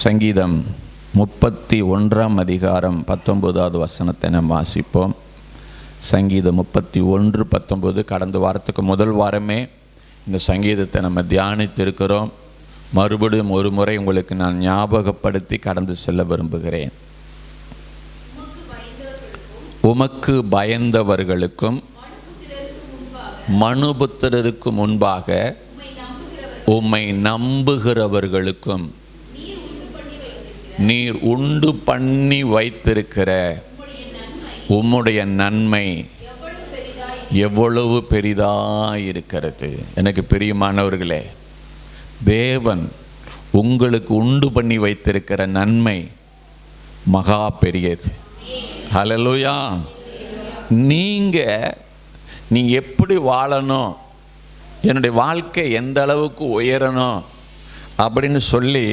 சங்கீதம் 31 அதிகாரம் 19வது வசனத்தை நாம் வாசிப்போம். சங்கீதம் 31:19. கடந்த வாரத்துக்கு முதல் வாரமே இந்த சங்கீதத்தை நம்ம தியானித்திருக்கிறோம். மறுபடியும் ஒரு முறை உங்களுக்கு நான் ஞாபகப்படுத்தி கடந்து செல்ல விரும்புகிறேன். உமக்கு பயந்தவர்களுக்கும் மனுபுத்திரருக்கு முன்பாக உம்மை நம்புகிறவர்களுக்கும் நீர் உண்டு பண்ணி வைத்திருக்கிற உம்முடைய நன்மை எவ்வளவு பெரிதாயிருக்கிறது. எனக்கு பிரியமானவர்களே, தேவன் உங்களுக்கு உண்டு பண்ணி வைத்திருக்கிற நன்மை மகா பெரியது. ஹல்லேலூயா. நீங்க எப்படி வாழணும், என்னுடைய வாழ்க்கை எந்த அளவுக்கு உயரணும் அப்படின்னு சொல்லி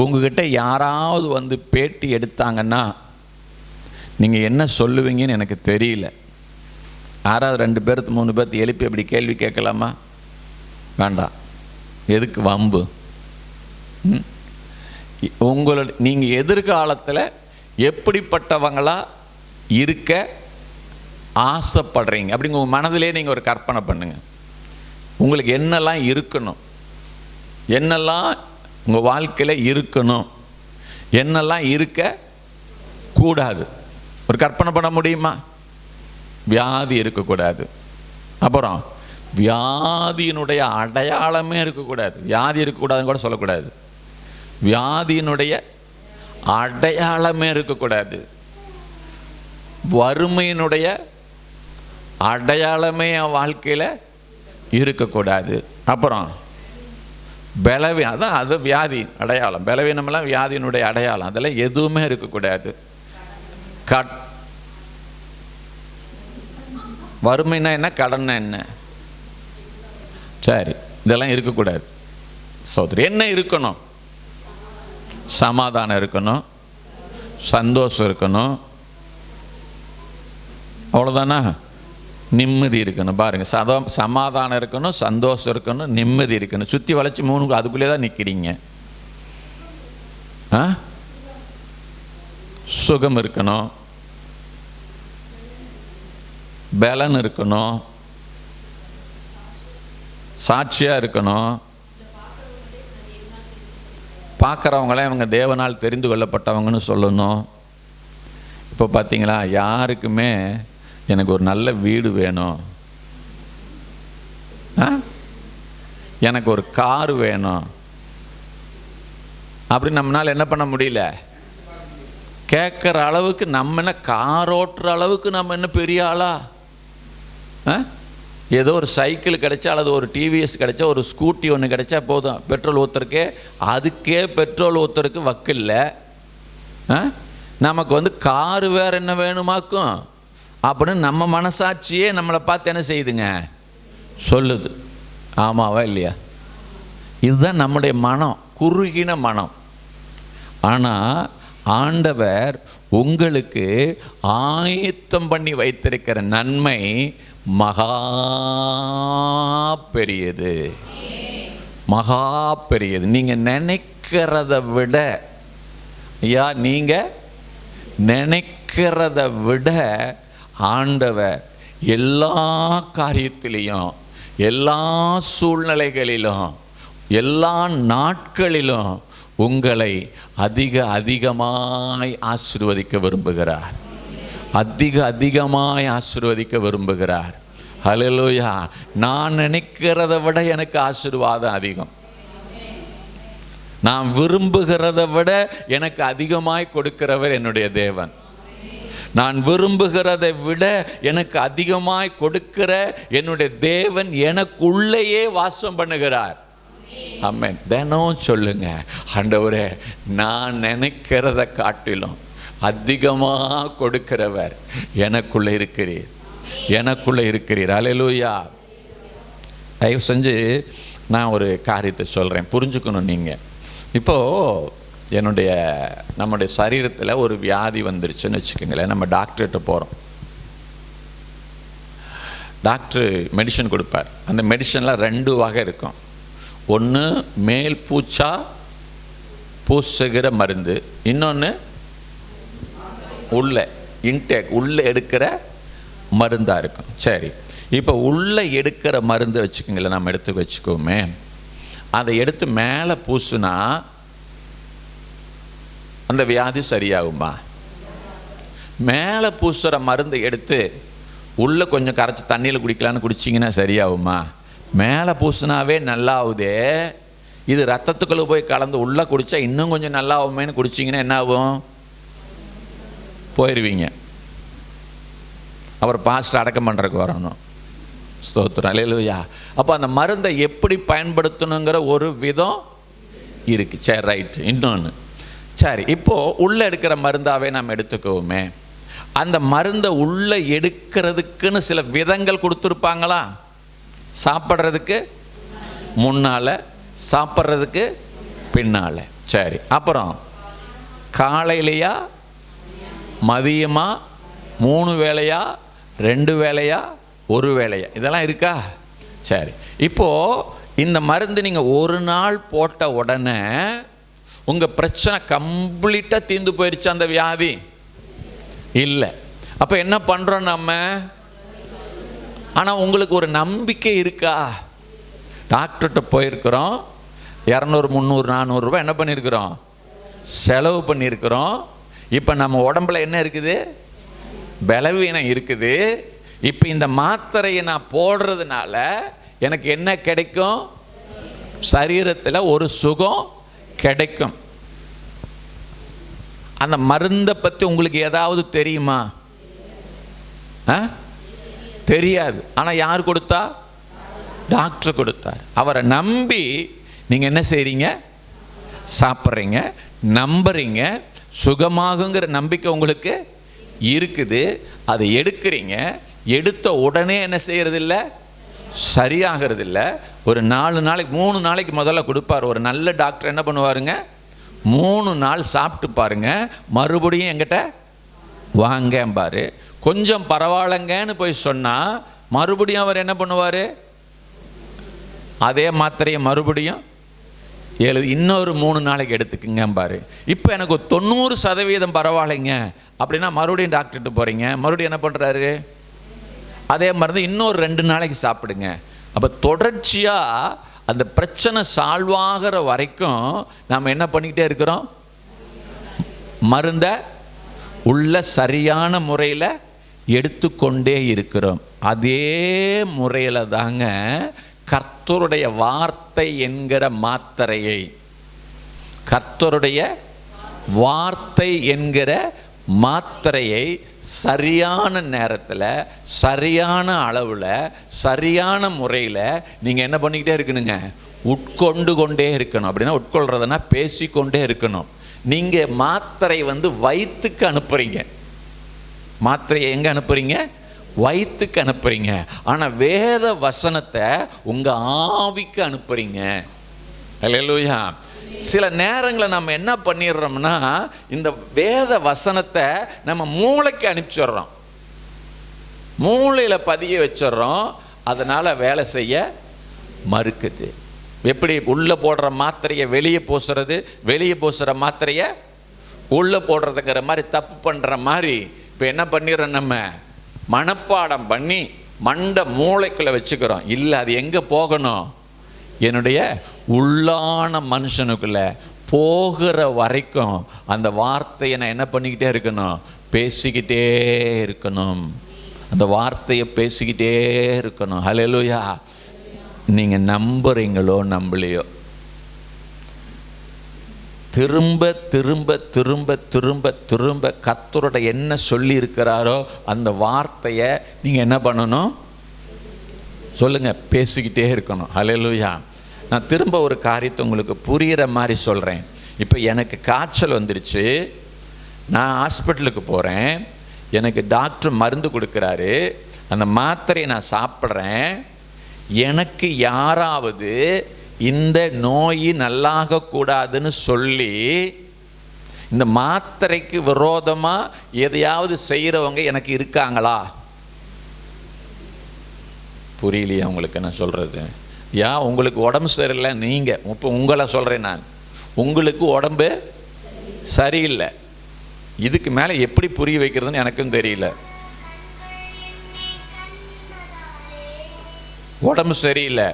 உங்ககிட்ட யாராவது வந்து பேட்டி எடுத்தாங்கன்னா நீங்கள் என்ன சொல்லுவீங்கன்னு எனக்கு தெரியல. யாராவது 2 பேர்த்து 3 பேர்த்து எழுப்பி அப்படி கேள்வி கேட்கலாமா? வேண்டாம். எதுக்கு வம்பு? நீங்கள் எதிர்காலத்தில் எப்படிப்பட்டவங்களா இருக்க ஆசைப்படுறீங்க அப்படிங்க உங்கள் மனதிலே நீங்கள் ஒரு கற்பனை பண்ணுங்கள். உங்களுக்கு என்னெல்லாம் இருக்கணும், என்னெல்லாம் உங்கள் வாழ்க்கையில் இருக்கணும், என்னெல்லாம் இருக்க கூடாது. ஒரு கற்பனை பண்ண முடியுமா? வியாதி இருக்கக்கூடாது. அப்புறம் வியாதியினுடைய அடையாளமே இருக்கக்கூடாது. வியாதி இருக்கக்கூடாதுன்னு கூட சொல்லக்கூடாது. வியாதியினுடைய அடையாளமே இருக்கக்கூடாது. வறுமையினுடைய அடையாளமே என் வாழ்க்கையில் இருக்கக்கூடாது. அப்புறம் பலவீனம், அதான் அது வியாதி அடையாளம். பலவீனமெல்லாம் வியாதியினுடைய அடையாளம். அதெல்லாம் எதுவுமே இருக்கக்கூடாது. வறுமைன்னா என்ன, கடன்னா என்ன? சரி, இதெல்லாம் இருக்கக்கூடாது. சோதரி என்ன இருக்கணும்? சமாதானம் இருக்கணும், சந்தோஷம் இருக்கணும், அவ்வளோதானா? நிம்மதி இருக்கணும். பாருங்கள், சமாதானம் இருக்கணும், சந்தோஷம் இருக்கணும், நிம்மதி இருக்கணும். சுற்றி வளைச்சி 3 அதுக்குள்ளே தான் நிற்கிறீங்க. சுகம் இருக்கணும், பலன் இருக்கணும், சாட்சியாக இருக்கணும். பார்க்குறவங்களே அவங்க தேவனால் தெரிந்து கொள்ளப்பட்டவங்கன்னு சொல்லணும். இப்போ பார்த்தீங்களா, யாருக்குமே எனக்கு ஒரு நல்ல வீடு வேணும், எனக்கு ஒரு கார் வேணும் அப்படி நம்மளால் என்ன பண்ண முடியல. கேட்குற அளவுக்கு நம்ம என்ன, கார் ஓட்டுற அளவுக்கு நம்ம என்ன பெரிய ஆளா? ஏதோ ஒரு சைக்கிள் கிடைச்சா அல்லது ஒரு டிவிஎஸ் கிடைச்சா, ஒரு ஸ்கூட்டி ஒன்று கிடைச்சா போதும். பெட்ரோல் ஊற்றுறக்கே, அதுக்கே பெட்ரோல் ஊற்றுறதுக்கு வக்கில்ல. நமக்கு வந்து காரு வேற என்ன வேணுமாக்கும் அப்படின்னு நம்ம மனசாட்சியே நம்மளை பார்த்து என்ன செய்யுதுங்க, சொல்லுது. ஆமாவா இல்லையா? இதுதான் நம்முடைய மனம், குறுகின மனம். ஆனால் ஆண்டவர் உங்களுக்கு ஆயத்தம் பண்ணி வைத்திருக்கிற நன்மை மகா பெரியது, மகா பெரியது. நீங்கள் நினைக்கிறத விட, ஐயா, நீங்கள் நினைக்கிறத விட ஆண்டவர் எல்லா காரியத்திலையும், எல்லா சூழ்நிலைகளிலும், எல்லா நாட்களிலும் உங்களை அதிகமாய் ஆசீர்வதிக்க விரும்புகிறார். அதிகமாய் ஆசீர்வதிக்க விரும்புகிறார். ஹல்லேலூயா. நான் நினைக்கிறத விட எனக்கு ஆசீர்வாதம் அதிகம். நான் விரும்புகிறத விட எனக்கு அதிகமாய் கொடுக்கிறவர் என்னுடைய தேவன். நான் விரும்புகிறதை விட எனக்கு அதிகமாய் கொடுக்கிற என்னுடைய தேவன் எனக்குள்ளேயே வாசம் பண்ணுகிறார். ஆமென். தினம் சொல்லுங்க, ஆண்டவரே, நான் நினைக்கிறத காட்டிலும் அதிகமாக கொடுக்கிறவர் எனக்குள்ளே இருக்கிறீர், எனக்குள்ளே இருக்கிறீர். அல்லேலூயா. தயவு செஞ்சு நான் ஒரு காரியத்தை சொல்கிறேன், புரிஞ்சுக்கணும் நீங்கள். இப்போது நம்முடைய சரீரத்தில் ஒரு வியாதி வந்துருச்சுன்னு வச்சுக்கோங்களேன். நம்ம டாக்டர்கிட்ட போகிறோம். டாக்டர் மெடிசன் கொடுப்பார். அந்த மெடிசனில் 2 வகை இருக்கும். ஒன்று மேல் பூச்சா, பூசுகிற மருந்து, இன்னொன்று உள்ள இன்டேக், உள்ளே எடுக்கிற மருந்தாக இருக்கும். சரி, இப்போ உள்ளே எடுக்கிற மருந்து வச்சுக்கோங்களேன், நம்ம எடுத்து வச்சுக்கோமே, அதை எடுத்து மேலே பூசுனா அந்த வியாதி சரியாகுமா? மேலே பூசுகிற மருந்தை எடுத்து உள்ளே கொஞ்சம் கரைச்சி தண்ணியில் குடிக்கலான்னு குடிச்சிங்கன்னா சரியாகுமா? மேலே பூசினாவே நல்லாவுதே, இது ரத்தத்துக்குள்ளே போய் கலந்து உள்ளே குடித்தா இன்னும் கொஞ்சம் நல்லா ஆகுமேன்னு குடிச்சிங்கன்னா என்ன ஆகும்? போயிடுவீங்க. அப்புறம் பாஸ்டர் அடக்கம் பண்ணுறதுக்கு வரணும். ஸ்தோத்திரம், அல்லேலூயா. அப்போ அந்த மருந்தை எப்படி பயன்படுத்தணுங்கிற ஒரு விதம் இருக்குது. சரி, ரைட். இன்னொன்று, சரி, இப்போது உள்ளே எடுக்கிற மருந்தாவே நம்ம எடுத்துக்குவோமே, அந்த மருந்தை உள்ளே எடுக்கிறதுக்குன்னு சில விதங்கள் கொடுத்துருப்பாங்களா? சாப்பிட்றதுக்கு முன்னால், சாப்பிட்றதுக்கு பின்னால். சரி, அப்புறம் காலையிலையா, மதியமா, 3 வேளையா, 2 வேளையா, 1 வேளையா, இதெல்லாம் இருக்கா? சரி, இப்போது இந்த மருந்து நீங்கள் ஒரு நாள் போட்ட உடனே உங்கள் பிரச்சனை கம்ப்ளீட்டாக தீர்ந்து போயிடுச்சு அந்த வியாதி? இல்லை. அப்போ என்ன பண்ணுறோம் நம்ம? ஆனால் உங்களுக்கு ஒரு நம்பிக்கை இருக்கா? டாக்டர்கிட்ட போயிருக்கிறோம், 200, 300, 400 ரூபாய் என்ன பண்ணியிருக்கிறோம்? செலவு பண்ணியிருக்கிறோம். இப்போ நம்ம உடம்புல என்ன இருக்குது? பலவீனம் இருக்குது. இப்போ இந்த மாத்திரையை நான் போடுறதுனால எனக்கு என்ன கிடைக்கும்? சரீரத்தில் ஒரு சுகம் கிடைக்கும். அந்த மருந்தை பற்றி உங்களுக்கு ஏதாவது தெரியுமா? தெரியாது. ஆனால் யார் கொடுத்தா? டாக்டர் கொடுத்தார். அவரை நம்பி நீங்கள் என்ன செய்கிறீங்க? சாப்பிட்றீங்க, நம்புறீங்க, சுகமாகுங்கிற நம்பிக்கை உங்களுக்கு இருக்குது. அதை எடுக்கிறீங்க. எடுத்த உடனே என்ன செய்யறதில்ல? சரியாகிறதில்ல. ஒரு 4 நாளைக்கு 3 நாளைக்கு முதல்ல கொடுப்பார். ஒரு நல்ல டாக்டர் என்ன பண்ணுவாருங்க? 3 நாள் சாப்பிட்டு பாருங்க, மறுபடியும் என்கிட்ட வாங்கம்பாரு. கொஞ்சம் பரவாயில்லைங்கன்னு போய் சொன்னால் மறுபடியும் அவர் என்ன பண்ணுவார்? அதே மாத்திரையை மறுபடியும் இன்னொரு 3 நாளைக்கு எடுத்துக்குங்கம்பாரு. இப்போ எனக்கு 90% பரவாயில்லைங்க அப்படின்னா மறுபடியும் டாக்டர்கிட்ட போகிறீங்க, மறுபடியும் என்ன பண்ணுறாரு? அதே மருந்து இன்னொரு 2 நாளைக்கு சாப்பிடுங்க. அப்போ தொடர்ச்சியாக அந்த பிரச்சனை சால்வ் ஆகிற வரைக்கும் நாம் என்ன பண்ணிக்கிட்டே இருக்கிறோம்? மருந்தை உள்ள சரியான முறையில் எடுத்துக்கொண்டே இருக்கிறோம். அதே முறையில் தாங்க கர்த்தருடைய வார்த்தை என்கிற மாத்திரையை, கர்த்தருடைய வார்த்தை என்கிற மாத்திரையை சரியான நேரத்தில், சரியான அளவில், சரியான முறையில் நீங்கள் என்ன பண்ணிக்கிட்டே இருக்கணுங்க? உட்கொண்டு கொண்டே இருக்கணும். அப்படின்னா உட்கொள்றதுனா பேசிக்கொண்டே இருக்கணும். நீங்கள் மாத்திரை வயிற்றுக்கு அனுப்புகிறீங்க. மாத்திரையை எங்கே அனுப்புகிறீங்க? வயிற்றுக்கு அனுப்புகிறீங்க. ஆனால் வேத வசனத்தை உங்கள் ஆவிக்கு அனுப்புகிறீங்க. அல்லேலூயா. சில நேரங்களில் நம்ம என்ன பண்ணிடுறோம்னா, இந்த வேத வசனத்தை நம்ம மூளைக்கு அனுப்பிச்சிடுறோம், மூளையில் பதிய வச்சிடுறோம். அதனால் வேலை செய்ய மறுக்குது. எப்படி உள்ளே போடுற மாத்திரையை வெளியே பூசுறது, வெளியே பூசுகிற மாத்திரையை உள்ளே போடுறதுங்கிற மாதிரி தப்பு பண்ணுற மாதிரி இப்போ என்ன பண்ணிடுறோம்? நம்ம மனப்பாடம் பண்ணி மண்டை மூளைக்குள்ளே வச்சுக்கிறோம். இல்லை, அது எங்கே போகணும்? என்னுடைய உள்ளான மனுஷனுக்குள்ள போகிற வரைக்கும் அந்த வார்த்தையை நான் என்ன பண்ணிக்கிட்டே இருக்கணும்? பேசிக்கிட்டே இருக்கணும். அந்த வார்த்தையை பேசிக்கிட்டே இருக்கணும். ஹல்லேலூயா. நீங்கள் நம்புறீங்களோ நம்பலையோ, திரும்ப திரும்ப திரும்ப திரும்ப திரும்ப கர்த்தரோட என்ன சொல்லி இருக்கிறாரோ அந்த வார்த்தையை நீங்கள் என்ன பண்ணணும்? சொல்லுங்கள், பேசிக்கிட்டே இருக்கணும். ஹல்லேலூயா. நான் திரும்ப ஒரு காரியத்தை உங்களுக்கு புரிகிற மாதிரி சொல்கிறேன். இப்போ எனக்கு காய்ச்சல் வந்துடுச்சு, நான் ஹாஸ்பிட்டலுக்கு போகிறேன், எனக்கு டாக்டர் மருந்து கொடுக்குறாரு, அந்த மாத்திரையை நான் சாப்பிட்றேன். எனக்கு யாராவது இந்த நோய் நல்லாகக்கூடாதுன்னு சொல்லி இந்த மாத்திரைக்கு விரோதமாக எதையாவது செய்கிறவங்க எனக்கு இருக்காங்களா? புரியலையா உங்களுக்கு நான் சொல்கிறது? உங்களுக்கு உடம்பு சரியில்லை, நீங்கள் இப்போ உங்களை சொல்கிறேன், நான் உங்களுக்கு உடம்பு சரியில்லை. இதுக்கு மேலே எப்படி புரிய வைக்கிறதுன்னு எனக்கும் தெரியல. உடம்பு சரியில்லை,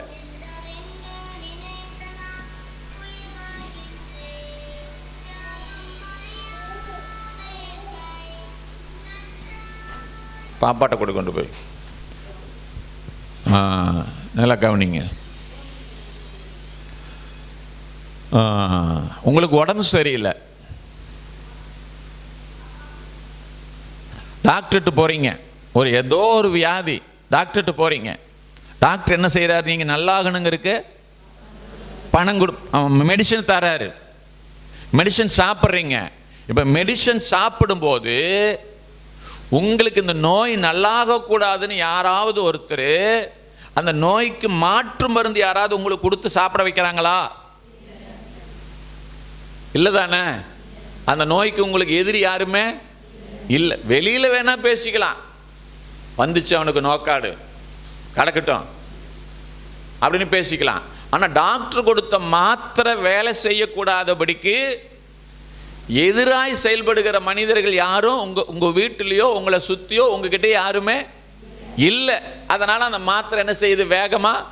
பாப்பாட்ட கூட கொண்டு போய் நல்லா கவனிங்க. உங்களுக்கு உடம்பு சரியில்லை, டாக்டர்கிட்ட போகிறீங்க, ஏதோ ஒரு வியாதி, டாக்டர்கிட்ட போகிறீங்க. டாக்டர் என்ன செய்கிறார்? நீங்கள் நல்லாகணுங்கிறதுக்கு பணம் மெடிசன் தராரு, மெடிசன் சாப்பிட்றீங்க. இப்போ மெடிசன் சாப்பிடும்போது உங்களுக்கு இந்த நோய் நல்லாகக்கூடாதுன்னு யாராவது ஒருத்தர் அந்த நோய்க்கு மாற்று மருந்து யாராவது உங்களுக்கு கொடுத்து சாப்பிட வைக்கிறாங்களா? இல்லை தானே? அந்த நோய்க்கு உங்களுக்கு எதிரி யாருமே இல்லை. வெளியில் வேணா பேசிக்கலாம், வந்துச்சு அவனுக்கு நோக்காடு கடக்கட்டும் அப்படின்னு பேசிக்கலாம். ஆனால் டாக்டர் கொடுத்த மாத்திரை வேலை செய்யக்கூடாதபடிக்கு எதிராய் செயல்படுகிற மனிதர்கள் யாரும் உங்கள் வீட்டிலையோ உங்களை சுற்றியோ உங்ககிட்ட யாருமே இல்லை. அதனால் அந்த மாத்திரை என்ன செய்யுது? வேகமாக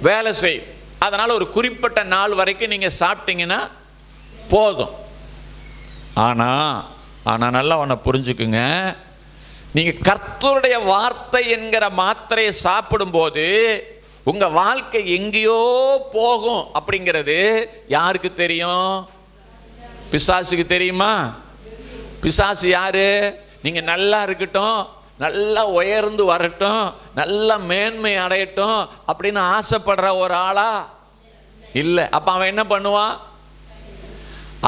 வேலை செய்யுது. அதனால் ஒரு குறிப்பிட்ட நாள் வரைக்கும் நீங்கள் சாப்பிட்டீங்கன்னா போதும். ஆனால் நல்லா ஒன்று புரிஞ்சுக்குங்க, நீங்கள் கர்த்தருடைய வார்த்தை என்கிற மாத்திரையை சாப்பிடும்போது உங்கள் வாழ்க்கை எங்கேயோ போகும் அப்படிங்கிறது யாருக்கு தெரியும்? பிசாசுக்கு தெரியுமா? பிசாசு யாரு? நீங்கள் நல்லா இருக்கட்டும், நல்லா உயர்ந்து வரட்டும், நல்லா மேன்மை அடையட்டும் அப்படின்னு ஆசைப்படுற ஒரு ஆளா இல்லை. அப்போ அவன் என்ன பண்ணுவான்?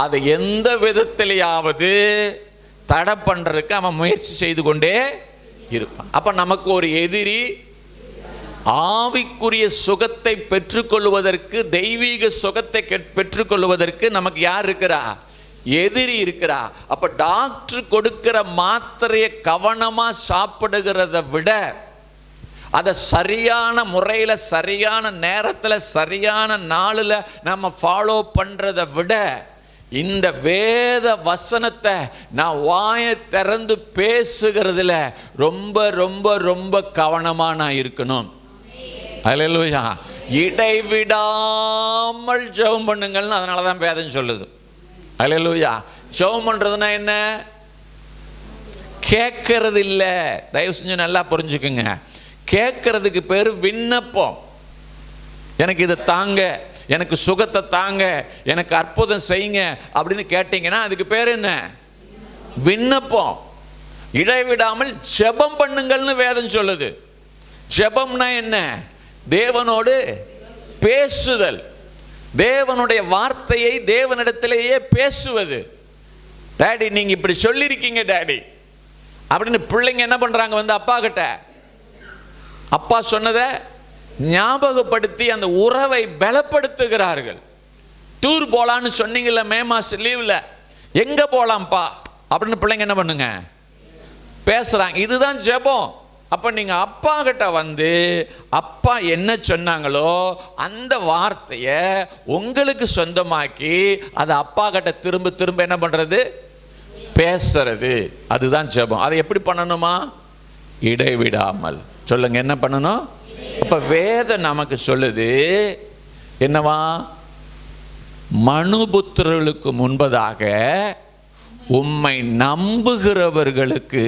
அதை எந்த விதத்திலேயாவது தடை பண்ணுறதுக்கு அவன் முயற்சி செய்து கொண்டே இருப்பான். அப்போ நமக்கு ஒரு எதிரி, ஆவிக்குரிய சுகத்தை பெற்றுக்கொள்வதற்கு, தெய்வீக சுகத்தை பெற்றுக்கொள்வதற்கு நமக்கு யார் இருக்கிறா? எதிரி இருக்கிறா. அப்ப டாக்டர் கொடுக்கிற மாத்திரையை கவனமா சாப்பிடுகிறத விட அதை சரியான முறையில், சரியான நேரத்தில், சரியான நாளில் நம்ம ஃபாலோ பண்றதை விட இந்த வேத வசனத்தை நான் வாயை திறந்து பேசுகிறதுல ரொம்ப ரொம்ப ரொம்ப கவனமா நான் இருக்கணும். அல்லேலூயா. இடைவிடாமல் ஜெபம் பண்ணுங்கள்னு அதனால தான் வேதம் சொல்லுது. அல்லேலூயா. ஜெபம் பண்றதுன்னா என்ன? கேட்கறது இல்லை. தயவு செஞ்சு நல்லா புரிஞ்சுக்குங்க. கேட்கறதுக்கு பேர் விண்ணப்பம். எனக்கு இதை தாங்க, எனக்கு சுகத்தை தாங்க, எனக்கு அற்புதம் செய்யுங்க அப்படின்னு கேட்டீங்கன்னா அதுக்கு பேர் என்ன? விண்ணப்பம். இடைவிடாமல் ஜெபம் பண்ணுங்கள்னு வேதம் சொல்லுது. ஜெபம்னா என்ன? தேவனோடு பேசுதல், தேவனுடைய வார்த்தையை தேவனிடத்திலேயே பேசுவது. டாடி நீங்க இப்படி சொல்லியிருக்கீங்க டாடி அப்படின்னு பிள்ளைங்க என்ன பண்றாங்க? வந்து அப்பா கிட்ட அப்பா சொன்னதை ஞாபகப்படுத்தி அந்த உறவை பலப்படுத்துகிறார்கள். டூர் போலான்னு சொன்னீங்கல்ல மே மாச லீவ்ல, எங்க போலாம்ப்பா அப்படின்னு பிள்ளைங்க என்ன பண்ணுங்க? பேசுறாங்க. இதுதான் ஜெபம். அப்ப நீங்க அப்பா கிட்ட வந்து அப்பா என்ன சொன்னாங்களோ அந்த வார்த்தையை உங்களுக்கு சொந்தமாக்கி அதை அப்பா கிட்ட திரும்ப திரும்ப என்ன பண்றது? பேசுறது. அதுதான் ஜெபம். அதை எப்படி பண்ணணுமா? இடைவிடாமல். சொல்லுங்க, என்ன பண்ணணும்? அப்ப வேதம் நமக்கு சொல்லுது என்னவா? மனுபுத்திரர்களுக்கு முன்பதாக உம்மை நம்புகிறவர்களுக்கு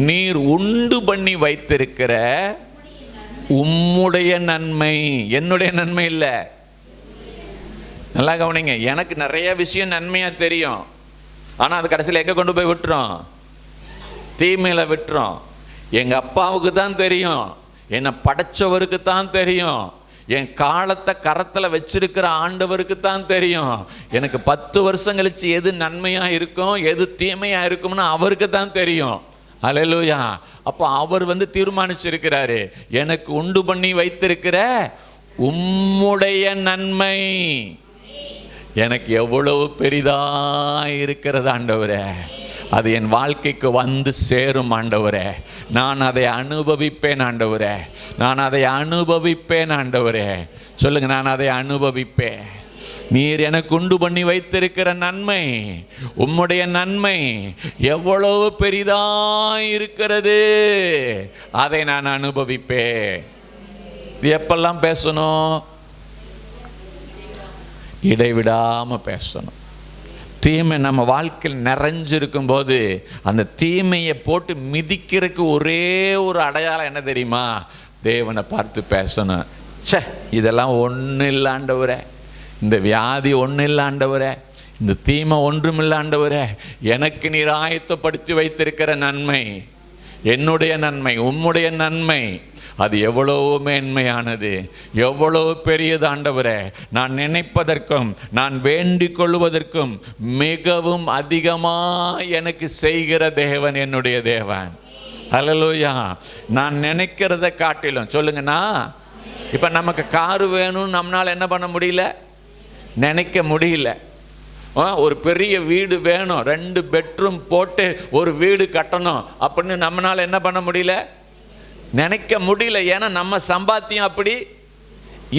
நீர் உண்டு பண்ணி வைத்திருக்கிற உம்முடைய நன்மை, என்னுடைய நன்மை இல்லை. நல்லா கவனிங்க. எனக்கு நிறைய விஷயம் நன்மையா தெரியும், ஆனா அது கடைசியில் எங்க கொண்டு போய் விட்டுரும்? தீமையில விட்டுரும். எங்க அப்பாவுக்கு தான் தெரியும், என்னை படைச்சவருக்கு தான் தெரியும், என் காலத்தை கரத்தில் வச்சிருக்கிற ஆண்டவருக்கு தான் தெரியும். எனக்கு 10 வருஷம் கழிச்சு எது நன்மையா இருக்கும் எது தீமையா இருக்கும்னு அவருக்கு தான் தெரியும். அல்லேலூயா. அப்போ அவர் வந்து தீர்மானிச்சிருக்கிறாரு, எனக்கு உண்டு பண்ணி வைத்திருக்கிற உம்முடைய நன்மை எனக்கு எவ்வளவு பெரிதா இருக்கிறது ஆண்டவரே. அது என் வாழ்க்கைக்கு வந்து சேரும் ஆண்டவரே. நான் அதை அனுபவிப்பேன் ஆண்டவரே. நான் அதை அனுபவிப்பேன் ஆண்டவரே. சொல்லுங்க, நான் அதை அனுபவிப்பேன். நீர் எனக்கு உண்டு பண்ணி வைத்திருக்கிற நன்மை, உம்முடைய நன்மை எவ்வளவு பெரிதாய் இருக்கிறது, அதை நான் அனுபவிப்பேன். இது எப்பெல்லாம் பேசணும்? இடைவிடாம பேசணும். தீமை நம்ம வாழ்க்கையில் நிறைஞ்சிருக்கும் போது அந்த தீமையை போட்டு மிதிக்கிறதுக்கு ஒரே ஒரு அடையாளம் என்ன தெரியுமா? தேவனை பார்த்து பேசணும். ச்சே, இதெல்லாம் ஒன்றும் இல்லை ஆண்டவரே, இந்த வியாதி ஒன்றும் இல்லை ஆண்டவரே, இந்த தீமை ஒன்றும் இல்லை ஆண்டவரே, எனக்கு நீர் ஆயத்தப்படுத்தி வைத்திருக்கிற நன்மை, என்னுடைய நன்மை, உம்முடைய நன்மை, அது எவ்வளவு மேன்மையானது, எவ்வளவு பெரியது ஆண்டவரே. நான் நினைப்பதற்கும் நான் வேண்டிக் கொள்வதற்கும் மிகவும் அதிகமாக எனக்கு செய்கிற தேவன் என்னுடைய தேவன். அல்லேலூயா. நான் நினைக்கிறத காட்டிலும், சொல்லுங்கண்ணா, இப்போ நமக்கு காரு வேணும்னு நம்மளால் என்ன பண்ண முடியல, நினைக்க முடியல. ஒரு பெரிய வீடு வேணும், 2 பெட்ரூம் போட்டு ஒரு வீடு கட்டணும் அப்படின்னு நம்மளால் என்ன பண்ண முடியல, நினைக்க முடியல. ஏன்னா நம்ம சம்பாத்தியம் அப்படி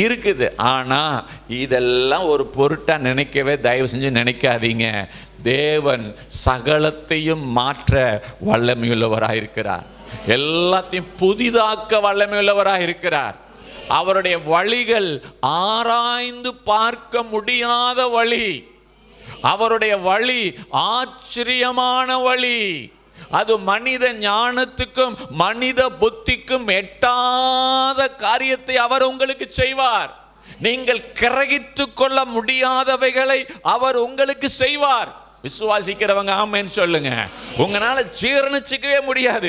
இருக்குது. ஆனால் இதெல்லாம் ஒரு பொருட்டாக நினைக்கவே தயவு செஞ்சு நினைக்காதீங்க. தேவன் சகலத்தையும் மாற்ற வல்லமையுள்ளவராக இருக்கிறார். எல்லாத்தையும் புதிதாக்க வல்லமையுள்ளவராக இருக்கிறார். அவருடைய வழிகள் ஆராய்ந்து பார்க்க முடியாத வழி. அவருடைய வழி ஆச்சரியமான வழி. அது மனித ஞானத்துக்கும் மனித புத்திக்கும் எட்டாத காரியத்தை அவர் உங்களுக்கு செய்வார். நீங்கள் கிரகித்து கொள்ள முடியாதவைகளை அவர் உங்களுக்கு செய்வார். விசுவாசிக்கிறவங்க ஆமென் சொல்லுங்க. உங்களால ஜீரணிச்சுக்கவே முடியாது.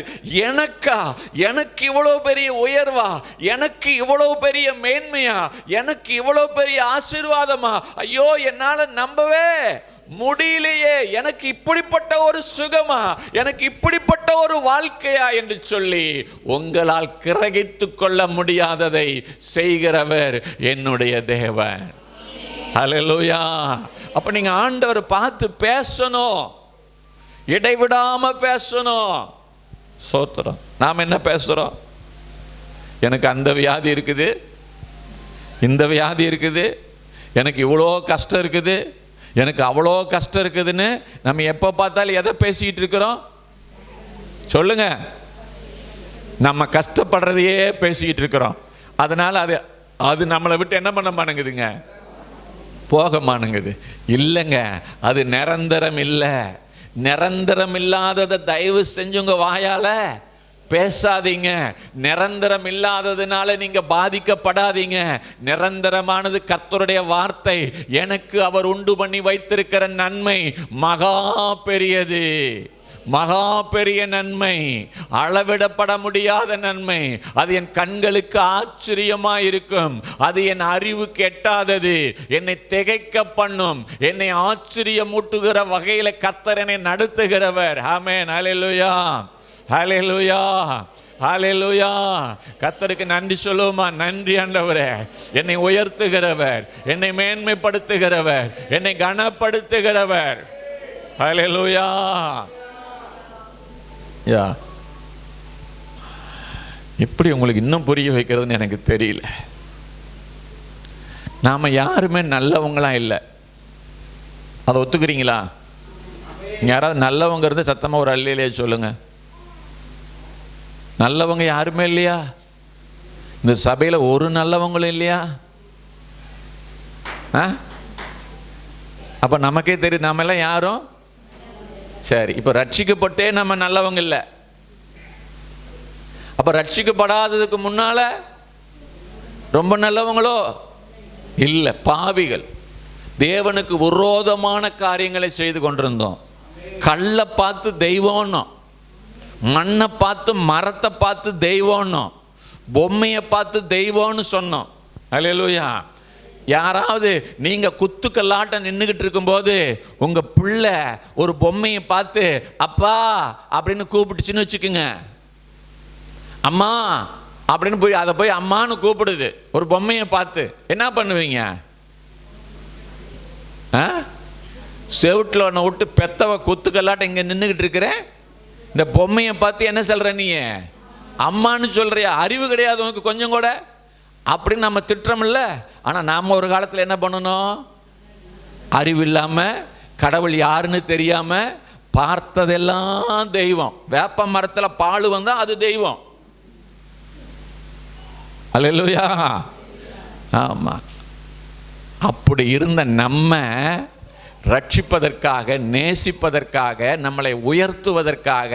எனக்கு இவ்வளவு பெரிய உயர்வா, எனக்கு இவ்வளவு பெரிய மேன்மையா, எனக்கு இவ்வளவு பெரிய ஆசீர்வாதமா, ஐயோ என்னால நம்பவே முடியலையே, எனக்கு இப்படிப்பட்ட ஒரு சுகமா, எனக்கு இப்படிப்பட்ட ஒரு வாழ்க்கையா என்று சொல்லி உங்களால் கிரகித்து கொள்ள முடியாததை செய்கிறவர் என்னுடைய தேவன். ஹல்லேலூயா. அப்ப நீங்க ஆண்டவர் பார்த்து பேசணும், இடைவிடாம பேசணும். சோத்திரம். நாம் என்ன பேசுறோம்? எனக்கு அந்த வியாதி இருக்குது, இந்த வியாதி இருக்குது, எனக்கு இவ்வளோ கஷ்டம் இருக்குது, எனக்கு அவ்வளோ கஷ்டம் இருக்குதுன்னு நம்ம எப்போ பார்த்தாலும் எதை பேசிக்கிட்டு இருக்கிறோம்? சொல்லுங்க. நம்ம கஷ்டப்படுறதையே பேசிக்கிட்டு இருக்கிறோம். அதனால அது நம்மளை விட்டு என்ன பண்ண மாட்டேங்குதுங்க, போக மாட்டேங்குது. இல்லைங்க, அது நிரந்தரம் இல்லை. நிரந்தரம் இல்லாததை தயவு செஞ்சு உங்க வாயால பேசாதீங்க. நிரந்தரம் இல்லாததுனால நீங்க பாதிக்கப்படாதீங்க. நிரந்தரமானது கர்த்தருடைய வார்த்தை. எனக்கு அவர் உண்டு பண்ணி வைத்திருக்கிற நன்மை மகா பெரியது, மகா பெரிய நன்மை, அளவிடப்பட முடியாத நன்மை. அது என் கண்களுக்கு ஆச்சரியமா இருக்கும். அது என் அறிவுக்கு எட்டாதது. என்னை திகைக்க பண்ணும், என்னை ஆச்சரியமூட்டுகிற வகையில கர்த்தர் என்னை நடத்துகிறவர். ஆமென். ஹல்லேலூயா, ஹல்லேலூயா, ஹல்லேலூயா. கர்த்தருக்கு நன்றி சொல்லுவோமா? நன்றி ஆண்டவரே, என்னை உயர்த்துகிறவர், என்னை மேன்மைப்படுத்துகிறவர், என்னை கனப்படுத்துகிறவர். ஹல்லேலூயா. எப்படி உங்களுக்கு இன்னும் புரிய வைக்கிறதுன்னு எனக்கு தெரியல. நாம யாருமே நல்லவங்களா இல்லை. அதை ஒத்துக்கிறீங்களா? யாராவது நல்லவங்க இருந்து சத்தமா ஒரு அல்லேலூயா சொல்லுங்க. நல்லவங்க யாருமே இல்லையா? இந்த சபையில் ஒரு நல்லவங்களும் இல்லையா? அப்ப நமக்கே தெரியும் நாம எல்லாம் யாரும். சரி, இப்ப ரட்சிக்கப்பட்டே நம்ம நல்லவங்க இல்லை. அப்ப ரட்சிக்கப்படாததுக்கு முன்னால ரொம்ப நல்லவங்களோ இல்லை, பாவிகள். தேவனுக்கு விரோதமான காரியங்களை செய்து கொண்டிருந்தோம். கல்லை பார்த்து தெய்வம்னோம், மண்ணை பார்த்து மரத்தை பார்த்து தெய்வம்னோம், பொம்மையை பார்த்து தெய்வம்னு சொன்னோம். அல்லேலூயா. யாராவது நீங்க குத்துக்கல்லாட்டம் நின்றுகிட்டு இருக்கும்போது உங்க பிள்ளை ஒரு பொம்மையை பார்த்து அப்பா அப்படின்னு கூப்பிட்டுச்சுன்னு வச்சுக்குங்க, அம்மா அப்படின்னு போய் அதை போய் அம்மான்னு கூப்பிடுது ஒரு பொம்மையை பார்த்து, என்ன பண்ணுவீங்க? செவுட்டில் ஒன்று விட்டு பெத்தவ குத்துக்கல்லாட்டம் இங்கே நின்றுக்கிட்டு இருக்கிறேன், இந்த பொம்மையை பார்த்து என்ன சொல்ற நீ அம்மான்னு சொல்றியா? அறிவு கிடையாது உனக்கு கொஞ்சம் கூட அப்படின்னு நம்ம திட்டுறோம்ல. ஆனால் நாம் ஒரு காலத்தில் என்ன பண்ணணும்? அறிவில்லாம, கடவுள் யாருன்னு தெரியாம பார்த்ததெல்லாம் தெய்வம். வேப்ப மரத்துல பால் வந்தா அது தெய்வம். அல்லேலூயா. ஆமா. அப்படி இருந்த நம்ம ரட்சிப்பதற்காக, நேசிப்பதற்காக, நம்மளை உயர்த்துவதற்காக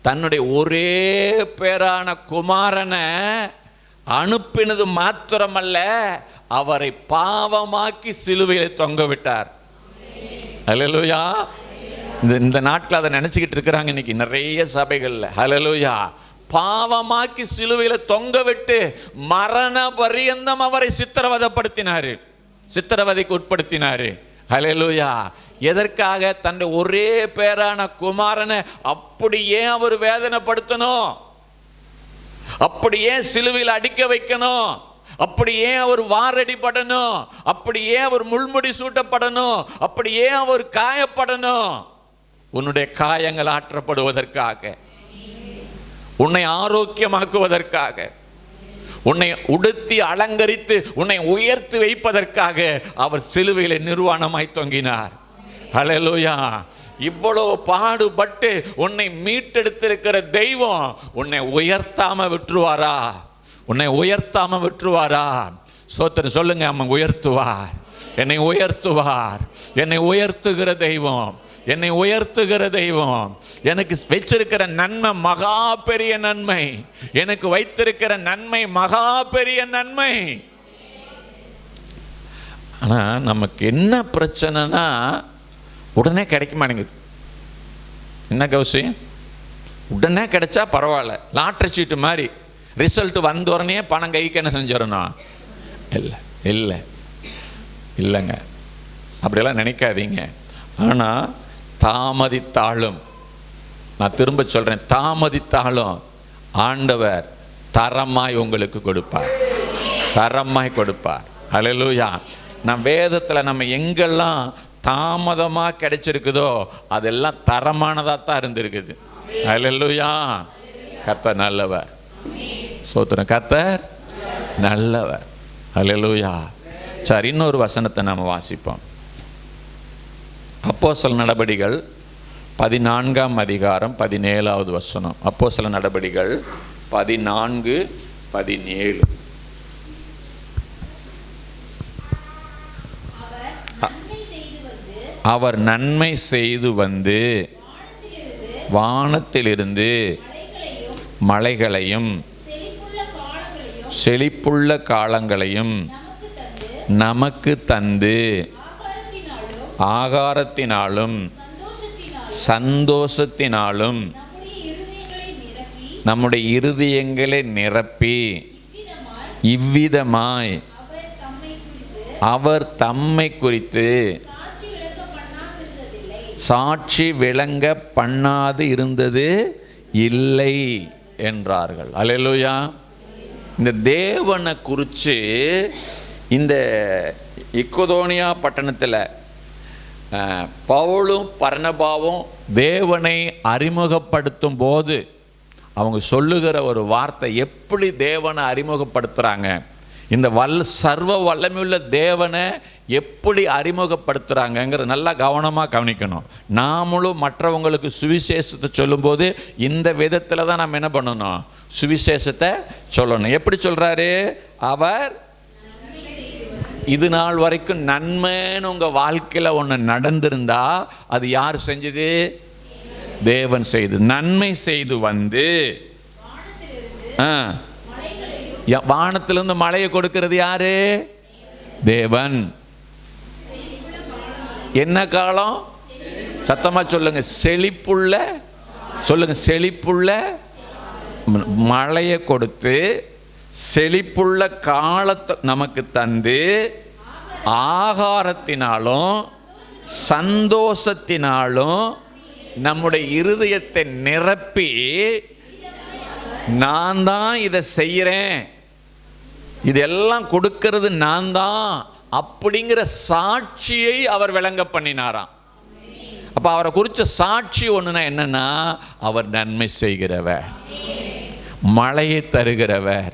தன்னுடைய ஒரே பேரான குமாரனை அனுப்பினது மாத்திரமல்ல, அவரை பாவமாக்கி சிலுவையில் தொங்க விட்டார். ஹல்லேலூயா. இந்த நாட்டில் அதை நினைச்சுக்கிட்டு இருக்கிறாங்க இன்னைக்கு நிறைய சபைகள்ல. ஹல்லேலூயா. பாவமாக்கி சிலுவையில் தொங்க விட்டு மரண பரியந்தம் அவரை சித்திரவதைப்படுத்தினாரு, சித்திரவதைக்கு உட்படுத்தினாரு. ஹல்லேலூயா. எதற்காக? தன்னுடைய ஒரே பேரான குமாரனை அப்படியே அவர் வேதனைப்படுத்தணும், அப்படியே சிலுவையில் அடிக்க வைக்கணும், அப்படியே அவர் வாரடிப்படணும், அப்படியே அவர் முள்முடி சூட்டப்படணும், அப்படியே அவர் காயப்படணும். உன்னுடைய காயங்கள் ஆற்றப்படுவதற்காக, உன்னை ஆரோக்கியமாக்குவதற்காக, உன்னை உடுத்தி அலங்கரித்து உன்னை உயர்த்தி வைப்பதற்காக அவர் சிலுவையிலே நிர்வாணமாய் தொங்கினார். ஹல்லேலூயா. இவ்வளவு பாடுபட்டு உன்னை மீட்டெடுத்திருக்கிற தெய்வம் உன்னை உயர்த்தாம விட்டுருவாரா? உன்னை உயர்த்தாம விட்டுருவாரா? சோத்திரம் சொல்லுங்க. அம்மா உயர்த்துவார், என்னை உயர்த்துவார். என்னை உயர்த்துகிற தெய்வம், என்னை உயர்த்துகிற தெய்வம். எனக்கு வச்சிருக்கிற நன்மை மகா பெரிய நன்மை, எனக்கு வைத்திருக்கிற நன்மை மகா பெரிய நன்மை. ஆனா நமக்கு என்ன பிரச்சனைனா, உடனே கிடைக்க மாட்டேங்குது. என்ன கௌசி? உடனே கிடைச்சா பரவாயில்ல, லாட்டரி சீட்டு மாதிரி ரிசல்ட் வந்த உடனே பணம் கைக்கு என்ன செஞ்சிடணும்? இல்லை இல்லை இல்லைங்க, அப்படியெல்லாம் நினைக்காதீங்க. ஆனால் தாமதித்தாலும், நான் திரும்ப சொல்கிறேன், தாமதித்தாலும் ஆண்டவர் தரமாய் உங்களுக்கு கொடுப்பார், தரமாய் கொடுப்பார். ஹல்லேலூயா. நான் வேதத்தில் நம்ம எங்கெல்லாம் தாமதமாக கிடைச்சிருக்குதோ அதெல்லாம் தரமானதாக தான் இருந்திருக்குது. ஹல்லேலூயா. கர்த்தர் நல்லவர். சோத்திரம். கர்த்தர் நல்லவர். ஹல்லேலூயா. சரி, இன்னொரு வசனத்தை நாம் வாசிப்போம். அப்போஸ்தலர் நடபடிகள் 14ஆம் அதிகாரம் 17வது வசனம். அப்போஸ்தலர் நடபடிகள் 14:17. அவர் நன்மை செய்து வந்து வானத்திலிருந்து மலைகளையும் செழிப்புள்ள காலங்களையும் நமக்கு தந்து ஆகாரத்தினாலும் சந்தோஷத்தினாலும் நம்முடைய இருதயங்களை நிரப்பி இவ்விதமாய் அவர் தம்மை குறித்து சாட்சி விளங்க பண்ணாது இருந்தது இல்லை என்றார்கள். அல்லேலூயா. இந்த தேவனை குறித்து இந்த இக்கோதோனியா பட்டணத்தில் பவுலும் பர்னபாவும் தேவனை அறிமுகப்படுத்தும் போது அவங்க சொல்லுகிற ஒரு வார்த்தை, எப்படி தேவனை அறிமுகப்படுத்துகிறாங்க, இந்த சர்வ வல்லமையுள்ள தேவனை எப்படி அறிமுகப்படுத்துகிறாங்கங்கிறது நல்லா கவனமாக கவனிக்கணும். நாமளும் மற்றவங்களுக்கு சுவிசேஷத்தை சொல்லும்போது இந்த விதத்தில் தான் நம்ம என்ன பண்ணணும்? சுவிசேஷத்தை சொல்லணும். எப்படி சொல்கிறாரு? அவர் இது நாள் வரைக்கும் நன்மைன்னு உங்கள் வாழ்க்கையில் ஒன்று நடந்திருந்தா அது யார் செஞ்சது? தேவன் செய்து. நன்மை செய்து வந்து வானத்திலிருந்து மழையை கொடுக்கிறது யாரு? தேவன். என்ன காலம்? சத்தமா சொல்லுங்க. செழிப்புள்ள, சொல்லுங்க, செழிப்புள்ள மழையை கொடுத்து செழிப்புள்ள காலத்தை நமக்கு தந்து ஆகாரத்தினாலும் சந்தோஷத்தினாலும் நம்முடைய இருதயத்தை நிரப்பி, நான் தான் இதை செய்கிறேன், இதெல்லாம் கொடுக்கிறது நான் தான் அப்படிங்கிற சாட்சியை அவர் விளங்க பண்ணினாராம். அப்ப அவரை குறிச்ச சாட்சி ஒண்ணுனா என்னன்னா, அவர் நன்மை செய்கிறவர், மழையை தருகிறவர்,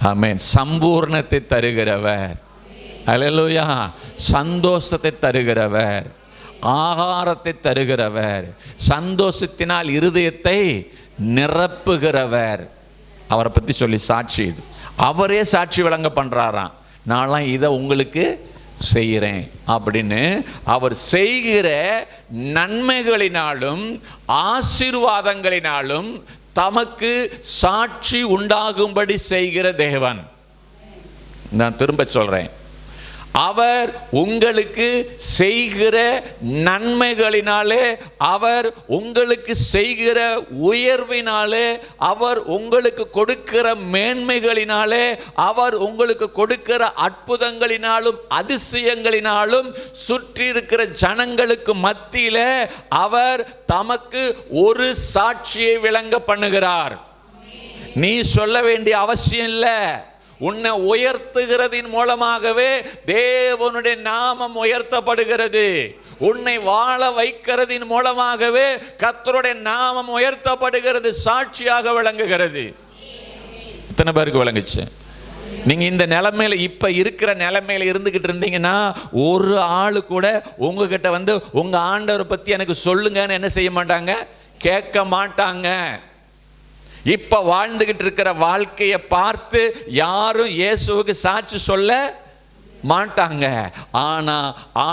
ஆமென், சம்பூர்ணத்தை தருகிறவர், அல்லேலூயா. சந்தோஷத்தை தருகிறவர், ஆகாரத்தை தருகிறவர், சந்தோஷத்தினால் இருதயத்தை நிரப்புகிறவர். அவரை பற்றி சொல்லி சாட்சி இது. அவரே சாட்சி விளங்க பண்ணுறாராம். நான்லாம் இதை உங்களுக்கு செய்கிறேன் அப்படின்னு. அவர் செய்கிற நன்மைகளினாலும் ஆசீர்வாதங்களினாலும் தமக்கு சாட்சி உண்டாகும்படி செய்கிற தேவன். நான் திரும்ப சொல்றேன், அவர் உங்களுக்கு செய்கிற நன்மைகளினாலே, அவர் உங்களுக்கு செய்கிற உயர்வினாலே, அவர் உங்களுக்கு கொடுக்கிற மேன்மைகளினாலே, அவர் உங்களுக்கு கொடுக்கிற அற்புதங்களினாலும் அதிசயங்களினாலும் சுற்றி இருக்கிற ஜனங்களுக்கு மத்தியில அவர் தமக்கு ஒரு சாட்சியை விளங்க பண்ணுகிறார். நீ சொல்ல வேண்டிய அவசியம் இல்லை. உன்னை உயர்த்துகிறதின் மூலமாகவே தேவனுடைய நாமம் உயர்த்தப்படுகிறது. உன்னை வாழ வைக்கிறதின் மூலமாகவே கர்த்தருடைய நாமம் உயர்த்தப்படுகிறது, சாட்சியாக விளங்குகிறது. எத்தனை பேருக்கு விளங்குச்சு? நீங்க இந்த நிலைமையில, இப்ப இருக்கிற நிலைமையில இருந்துகிட்டு இருந்தீங்கன்னா, ஒரு ஆளு கூட உங்ககிட்ட வந்து உங்க ஆண்டவரை பத்தி எனக்கு சொல்லுங்கன்னு என்ன செய்ய மாட்டாங்க, கேட்க மாட்டாங்க. இப்ப வாழ்ந்துகிட்டு இருக்கிற வாழ்க்கையை பார்த்து யாரும் இயேசுவுக்கு சாட்சி சொல்ல மாட்டாங்க. ஆனா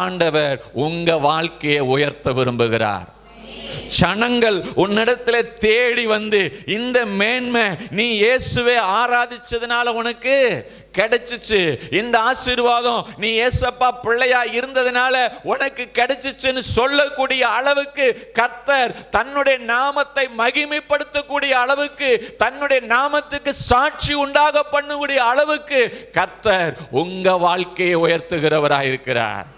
ஆண்டவர் உங்க வாழ்க்கையை உயர்த்த விரும்புகிறார். ஜனங்கள் உன்னிடத்துல தேடி வந்து, இந்த மேன்மை நீ இயேசுவை ஆராதிச்சதுனால உனக்கு கிடைச்சிச்சு, இந்த ஆசீர்வாதம் நீ இயேசப்பா பிள்ளையா இருந்ததுனால உனக்கு கிடைச்சிச்சுன்னு சொல்லக்கூடிய அளவுக்கு கர்த்தர் தன்னுடைய நாமத்தை மகிமைப்படுத்தக்கூடிய அளவுக்கு, தன்னுடைய நாமத்துக்கு சாட்சி உண்டாக பண்ணக்கூடிய அளவுக்கு கர்த்தர் உங்க வாழ்க்கையை உயர்த்துகிறவராயிருக்கிறார்.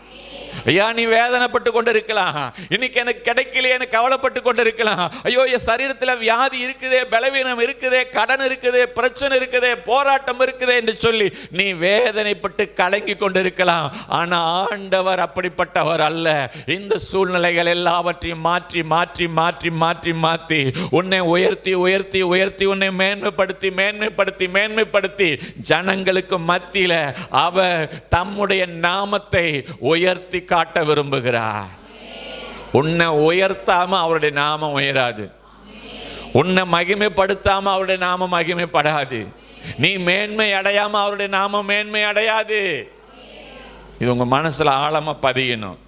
ஐயா, நீ வேதனைப்பட்டு கொண்டு இருக்கலாம், இன்னைக்கு எனக்கு கிடைக்கலையே கவலைப்பட்டு கொண்டு இருக்கலாம். ஐயோ, என் சரீரத்தில் வியாதி இருக்குதே, பலவீனம் இருக்குதே, கடன் இருக்குதே, பிரச்சனை இருக்குதே, போராட்டம் இருக்குதே என்று சொல்லி நீ வேதனைப்பட்டு கலங்கி கொண்டு இருக்கலாம். ஆனா ஆண்டவர் அப்படிப்பட்டவர் அல்ல. இந்த சூழ்நிலைகள் எல்லாவற்றையும் மாற்றி மாற்றி மாற்றி மாற்றி மாற்றி உன்னை உயர்த்தி உயர்த்தி உயர்த்தி உன்னை மேன்மைப்படுத்தி மேன்மைப்படுத்தி மேன்மைப்படுத்தி ஜனங்களுக்கு மத்தியில அவர் தம்முடைய நாமத்தை உயர்த்தி காட்ட விரும்புகிறார். உன்னை உயர்த்தாம அவருடைய நாமம் உயராது. உன்னை மகிமைப்படுத்தாம அவருடைய நாமம் மகிமைப்படாது. நீ மேன்மை அடையாம அவருடைய நாமம் மேன்மை அடையாது. இது உங்க மனசுல ஆழமா பதியணும்.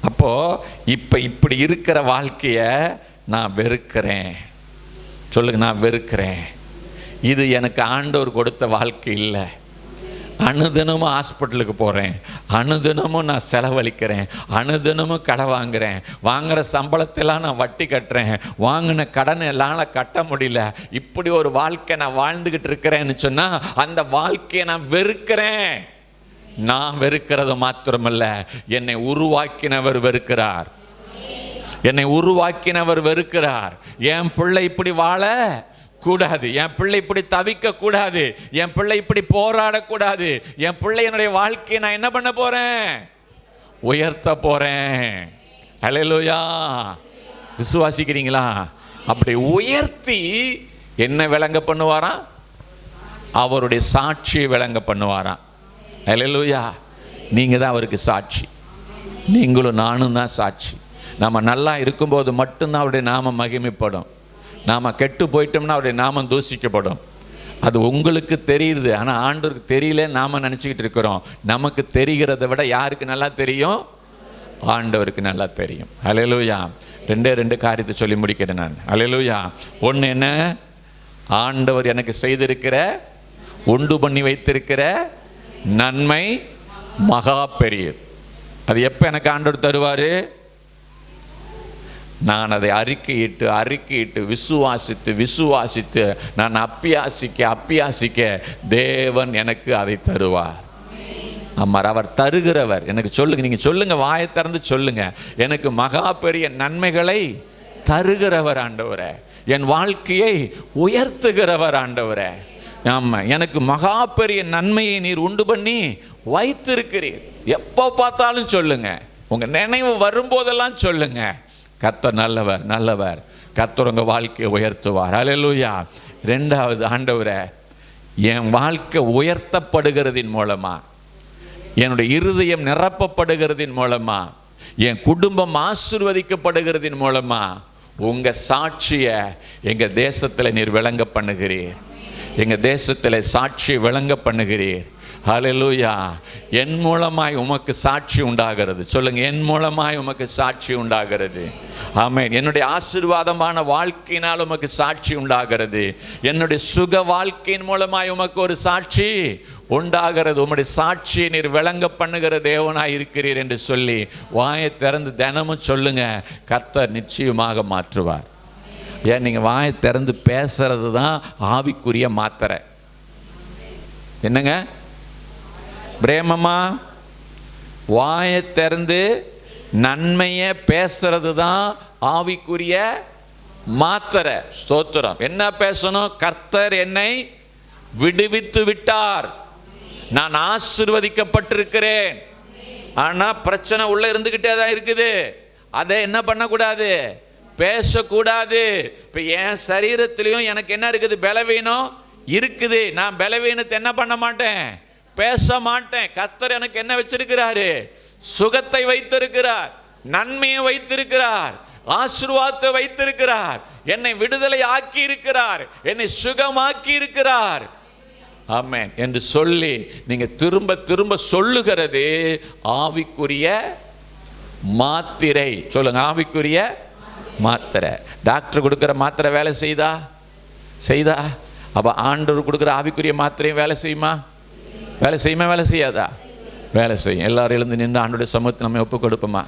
அப்போ இப்படி இருக்கிற வாழ்க்கைய நான் வெறுக்கிறேன். சொல்லுங்க, நான் வெறுக்கிறேன். இது எனக்கு ஆண்டவர் கொடுத்த வாழ்க்கை இல்லை. அனுதினமும் ஹாஸ்பிட்டலுக்கு போகிறேன், அனுதினமும் நான் செலவழிக்கிறேன், அனுதினமும் கடை வாங்குறேன், வாங்குகிற சம்பளத்தெல்லாம் நான் வட்டி கட்டுறேன், வாங்கின கடனை எல்லாம் கட்ட முடியல, இப்படி ஒரு வாழ்க்கை நான் வாழ்ந்துக்கிட்டு இருக்கிறேன்னு சொன்னால் அந்த வாழ்க்கையை நான் வெறுக்கிறேன். நான் வெறுக்கிறது மாத்திரமல்ல, என்னை உருவாக்கினவர் வெறுக்கிறார். என்னை உருவாக்கினவர் வெறுக்கிறார். என் பிள்ளை இப்படி வாழ கூடாது, என் பிள்ளை இப்படி தவிக்க கூடாது, என் பிள்ளை இப்படி போராடக்கூடாது, என் பிள்ளை என்னுடைய வாழ்க்கையை நான் என்ன பண்ண போறேன், உயர்த்த போறேன். அல்லேலூயா. விசுவாசிக்கிறீங்களா? அப்படி உயர்த்தி என்ன விளங்க பண்ணுவாராம்? அவருடைய சாட்சியை விளங்க பண்ணுவாராம். அல்லேலூயா. நீங்க தான் அவருக்கு சாட்சி. நீங்களும் நானும் தான் சாட்சி. நம்ம நல்லா இருக்கும்போது மட்டும்தான் அவருடைய நாமம் மகிமைப்படும். நாம் கெட்டு போயிட்டோம்னா அவருடைய நாமம் தூசிக்கப்படும். அது உங்களுக்கு தெரியுது, ஆனால் ஆண்டவருக்கு தெரியல நாம் நினச்சிக்கிட்டு இருக்கிறோம். நமக்கு தெரிகிறத விட யாருக்கு நல்லா தெரியும்? ஆண்டவருக்கு நல்லா தெரியும். அல்லேலூயா. 2 காரியத்தை சொல்லி முடிக்கிறேன் நான். அல்லேலூயா. ஒன்று என்ன? ஆண்டவர் எனக்கு செய்திருக்கிற, உண்டு பண்ணி வைத்திருக்கிற நன்மை மகா பெரியது. அது எப்போ எனக்கு ஆண்டவர் தருவார்? நான் அதை அறிக்கையிட்டு விசுவாசித்து நான் அப்பியாசிக்க தேவன் எனக்கு அதை தருவார். அம்மார், அவர் தருகிறவர். எனக்கு சொல்லுங்க, நீங்க சொல்லுங்க, வாயை திறந்து சொல்லுங்க. எனக்கு மகா பெரிய நன்மைகளை தருகிறவர் ஆண்டவரே, என் வாழ்க்கையை உயர்த்துகிறவர் ஆண்டவரே. ஆமா, எனக்கு மகா பெரிய நன்மையை நீர் உண்டு பண்ணி வைத்திருக்கிறீர். எப்போ பார்த்தாலும் சொல்லுங்க, உங்க நினைவு வரும்போதெல்லாம் சொல்லுங்க, கர்த்தர் நல்லவர் நல்லவர், கர்த்தர் உங்க வாழ்க்கையை உயர்த்துவார். அல்லேலூயா. 2வது, ஆண்டவரே, என் வாழ்க்கை உயர்த்தப்படுகிறதின் மூலமா என்னுடைய இருதயம் நிரப்பப்படுகிறதின் மூலமா, என் குடும்பம் ஆசீர்வதிக்கப்படுகிறதின் மூலமா உங்க சாட்சியை எங்க தேசத்தில் நீர் விளங்க பண்ணுகிறீர். எங்க தேசத்தில் சாட்சியை விளங்க பண்ணுகிறீர். ஹல்லேலூயா. என் மூலமாய் உமக்கு சாட்சி உண்டாகிறது. சொல்லுங்க, என் மூலமாய் உமக்கு சாட்சி உண்டாகிறது. ஆமென். என்னுடைய ஆசீர்வாதமான வாழ்க்கையினால் உமக்கு சாட்சி உண்டாகிறது. என்னுடைய சுக வாழ்க்கையின் மூலமாய் உமக்கு ஒரு சாட்சி உண்டாகிறது. உம்முடைய சாட்சியை நீர் விளங்க பண்ணுகிற தேவனாய் இருக்கிறீர் என்று சொல்லி வாயை திறந்து தினமும் சொல்லுங்க. கர்த்தர் நிச்சயமாக மாற்றுவார். ஏன், நீங்க வாயை திறந்து பேசுறது தான் ஆவிக்குரிய மாத்திரை. என்னங்க பிரேமமா? வாயை திறந்து நன்மையை பேசுறது தான் ஆவிக்குரிய மாத்திரை. ஸ்தோத்திரம். என்ன பேசணும்? கர்த்தர் என்னை விடுவித்து விட்டார், நான் ஆசீர்வதிக்கப்பட்டிருக்கிறேன். ஆனா பிரச்சனை உள்ள இருந்துகிட்டே தான் இருக்குது. அதை என்ன பண்ணக்கூடாது? பேசக்கூடாது. இப்ப என் சரீரத்திலையும் எனக்கு என்ன இருக்குது? பலவீனம் இருக்குது. நான் பலவீனத்தை என்ன பண்ண மாட்டேன்? பேச மாட்டேன். கர்த்தர் எனக்கு என்ன வச்சிருக்கிறாரு? சுகத்தை வைத்திருக்கிறார், நன்மையை வைத்திருக்கிறார், ஆசீர்வாதத்தை வைத்திருக்கிறார், என்னை விடுதலை ஆக்கி இருக்கிறார், என்னை சுகமாக்கி இருக்கிறார். ஆமென் என்று சொல்லி நீங்க திரும்ப திரும்ப சொல்லுகிறது ஆவிக்குரிய மாத்திரை. சொல்லுங்க, ஆவிக்குரிய மாத்திரை. டாக்டர் கொடுக்கிற மாத்திரை வேலை செய்தா? அப்ப ஆண்டவர் கொடுக்கிற ஆவிக்குரிய மாத்திரையும் வேலை செய்யுமா? வேலை செய்யாதா? வேலை செய்யும். எல்லாரும் எழுந்து நின்று ஆண்டவருடைய சமூகத்தை நம்ம ஒப்பு கொடுப்போமா?